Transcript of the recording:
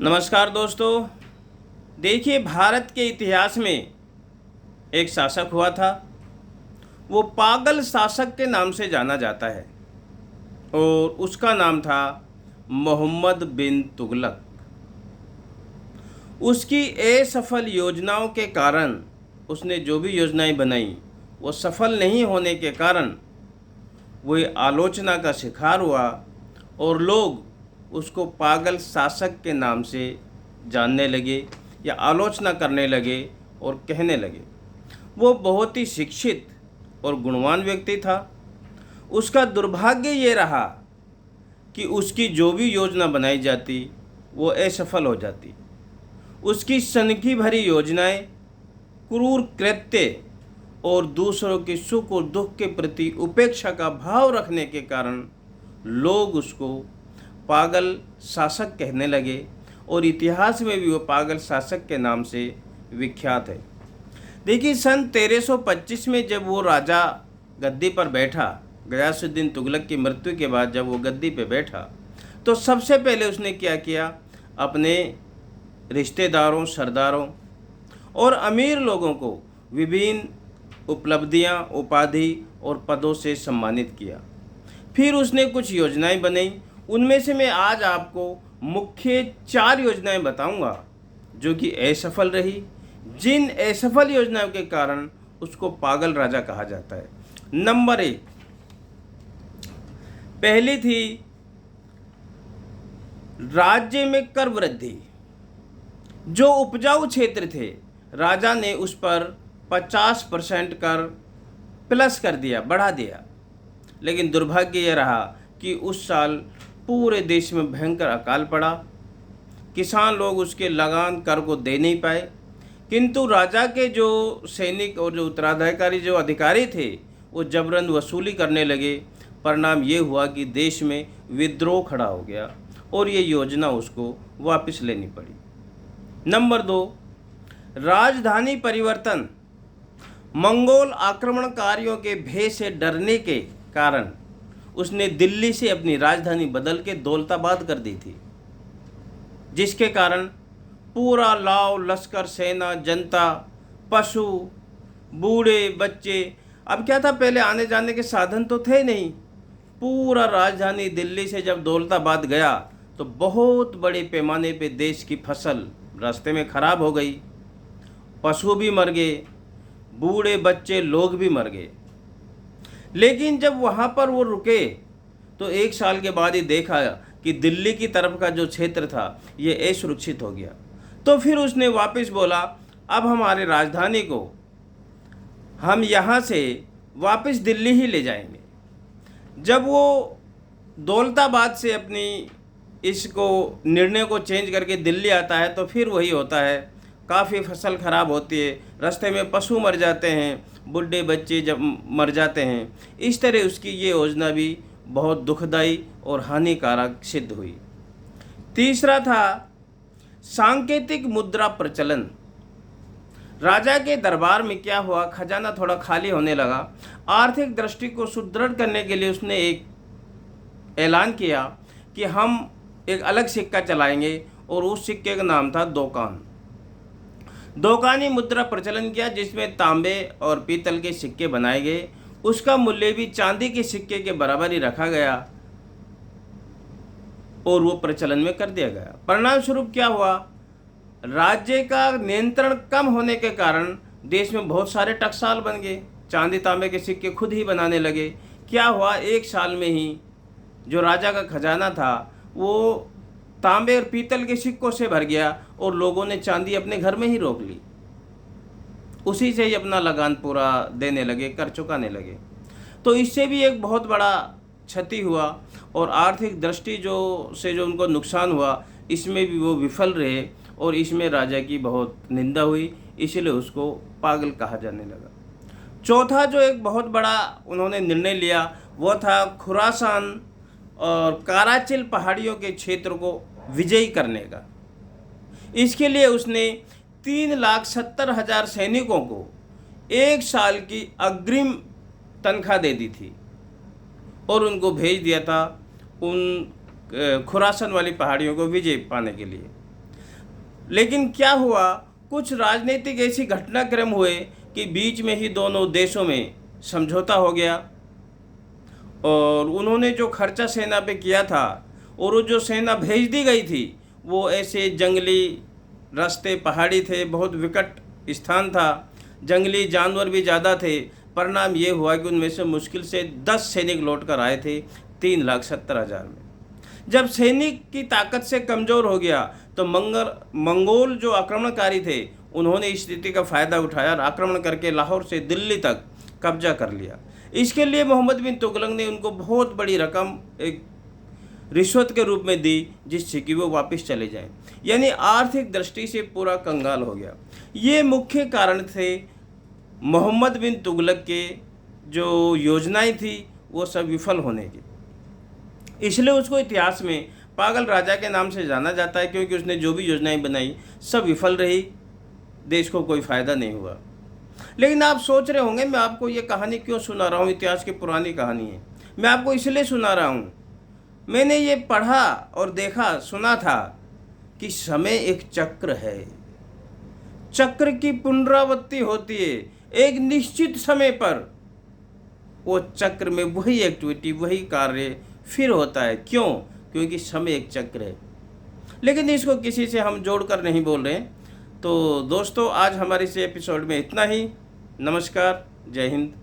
नमस्कार दोस्तों। देखिए, भारत के इतिहास में एक शासक हुआ था। वो पागल शासक के नाम से जाना जाता है और उसका नाम था मोहम्मद बिन तुगलक। उसकी असफल योजनाओं के कारण, उसने जो भी योजनाएं बनाई वो सफल नहीं होने के कारण वो आलोचना का शिकार हुआ और लोग उसको पागल शासक के नाम से जानने लगे या आलोचना करने लगे और कहने लगे। वो बहुत ही शिक्षित और गुणवान व्यक्ति था। उसका दुर्भाग्य ये रहा कि उसकी जो भी योजना बनाई जाती वो असफल हो जाती। उसकी सनकी भरी योजनाएं, क्रूर कृत्य और दूसरों के सुख और दुख के प्रति उपेक्षा का भाव रखने के कारण लोग उसको पागल शासक कहने लगे और इतिहास में भी वो पागल शासक के नाम से विख्यात है। देखिए, सन 1325 में जब वो राजा गद्दी पर बैठा, गयासुद्दीन तुगलक की मृत्यु के बाद जब वो गद्दी पे बैठा, तो सबसे पहले उसने क्या किया, अपने रिश्तेदारों, सरदारों और अमीर लोगों को विभिन्न उपलब्धियां, उपाधि और पदों से सम्मानित किया। फिर उसने कुछ योजनाएं बनाई। उनमें से मैं आज आपको मुख्य 4 योजनाएं बताऊंगा जो कि असफल रही, जिन असफल योजनाओं के कारण उसको पागल राजा कहा जाता है। नंबर 1, पहली थी राज्य में कर वृद्धि। जो उपजाऊ क्षेत्र थे, राजा ने उस पर 50% कर प्लस कर दिया, बढ़ा दिया। लेकिन दुर्भाग्य यह रहा कि उस साल पूरे देश में भयंकर अकाल पड़ा। किसान लोग उसके लगान कर को दे नहीं पाए, किंतु राजा के जो सैनिक और जो उत्तराधिकारी, जो अधिकारी थे, वो जबरन वसूली करने लगे। परिणाम ये हुआ कि देश में विद्रोह खड़ा हो गया और ये योजना उसको वापस लेनी पड़ी। नंबर 2, राजधानी परिवर्तन। मंगोल आक्रमणकारियों के भय से डरने के कारण उसने दिल्ली से अपनी राजधानी बदल के दौलताबाद कर दी थी, जिसके कारण पूरा लाव लश्कर, सेना, जनता, पशु, बूढ़े, बच्चे, अब क्या था, पहले आने जाने के साधन तो थे नहीं। पूरा राजधानी दिल्ली से जब दौलताबाद गया तो बहुत बड़े पैमाने पे देश की फसल रास्ते में खराब हो गई, पशु भी मर गए, बूढ़े, बच्चे, लोग भी मर गए। लेकिन जब वहाँ पर वो रुके तो 1 साल के बाद ही देखा कि दिल्ली की तरफ का जो क्षेत्र था ये असुरक्षित हो गया। तो फिर उसने वापस बोला, अब हमारे राजधानी को हम यहाँ से वापस दिल्ली ही ले जाएंगे। जब वो दौलताबाद से अपनी इसको निर्णय को चेंज करके दिल्ली आता है तो फिर वही होता है, काफ़ी फसल खराब होती है, रास्ते में पशु मर जाते हैं, बूढ़े बच्चे जब मर जाते हैं। इस तरह उसकी ये योजना भी बहुत दुखदायी और हानिकारक सिद्ध हुई। तीसरा था सांकेतिक मुद्रा प्रचलन। राजा के दरबार में क्या हुआ, खजाना थोड़ा खाली होने लगा। आर्थिक दृष्टि को सुदृढ़ करने के लिए उसने एक ऐलान किया कि हम एक अलग सिक्का चलाएंगे और उस सिक्के का नाम था दोकान। दोकानी मुद्रा प्रचलन किया, जिसमें तांबे और पीतल के सिक्के बनाए गए। उसका मूल्य भी चांदी के सिक्के के बराबर ही रखा गया और वो प्रचलन में कर दिया गया। परिणाम स्वरूप क्या हुआ, राज्य का नियंत्रण कम होने के कारण देश में बहुत सारे टकसाल बन गए, चांदी तांबे के सिक्के खुद ही बनाने लगे। क्या हुआ, 1 साल में ही जो राजा का खजाना था वो तांबे और पीतल के सिक्कों से भर गया और लोगों ने चांदी अपने घर में ही रोक ली। उसी से ही अपना लगान पूरा देने लगे, कर चुकाने लगे। तो इससे भी एक बहुत बड़ा क्षति हुआ और आर्थिक दृष्टि जो उनको नुकसान हुआ, इसमें भी वो विफल रहे और इसमें राजा की बहुत निंदा हुई, इसलिए उसको पागल कहा जाने लगा। चौथा जो एक बहुत बड़ा उन्होंने निर्णय लिया वो था खुरासान और काराचिल पहाड़ियों के क्षेत्र को विजयी करने का। इसके लिए उसने 3,70,000 सैनिकों को 1 साल की अग्रिम तनख्वाह दे दी थी और उनको भेज दिया था उन खुरासान वाली पहाड़ियों को विजय पाने के लिए। लेकिन क्या हुआ, कुछ राजनीतिक ऐसी घटनाक्रम हुए कि बीच में ही दोनों देशों में समझौता हो गया, और उन्होंने जो खर्चा सेना पे किया था और वो जो सेना भेज दी गई थी वो ऐसे जंगली रास्ते, पहाड़ी थे, बहुत विकट स्थान था, जंगली जानवर भी ज़्यादा थे। परिणाम ये हुआ कि उनमें से मुश्किल से 10 सैनिक लौट कर आए थे 3,70,000 में। जब सैनिक की ताकत से कमज़ोर हो गया तो मंगोल जो आक्रमणकारी थे उन्होंने इस स्थिति का फ़ायदा उठाया और आक्रमण करके लाहौर से दिल्ली तक कब्जा कर लिया। इसके लिए मोहम्मद बिन तुगलक ने उनको बहुत बड़ी रकम एक रिश्वत के रूप में दी, जिससे कि वो वापस चले जाएं। यानी आर्थिक दृष्टि से पूरा कंगाल हो गया। ये मुख्य कारण थे मोहम्मद बिन तुगलक के जो योजनाएं थी वो सब विफल होने की। इसलिए उसको इतिहास में पागल राजा के नाम से जाना जाता है, क्योंकि उसने जो भी योजनाएं बनाई सब विफल रही, देश को कोई फ़ायदा नहीं हुआ। लेकिन आप सोच रहे होंगे मैं आपको ये कहानी क्यों सुना रहा हूँ, इतिहास की पुरानी कहानी है। मैं आपको इसलिए सुना रहा हूँ, मैंने ये पढ़ा और देखा, सुना था कि समय एक चक्र है, चक्र की पुनरावृत्ति होती है एक निश्चित समय पर। वो चक्र में वही एक्टिविटी, वही कार्य फिर होता है। क्यों? क्योंकि समय एक चक्र है। लेकिन इसको किसी से हम जोड़कर नहीं बोल रहे हैं। तो दोस्तों, आज हमारे इस एपिसोड में इतना ही। नमस्कार, जय हिंद।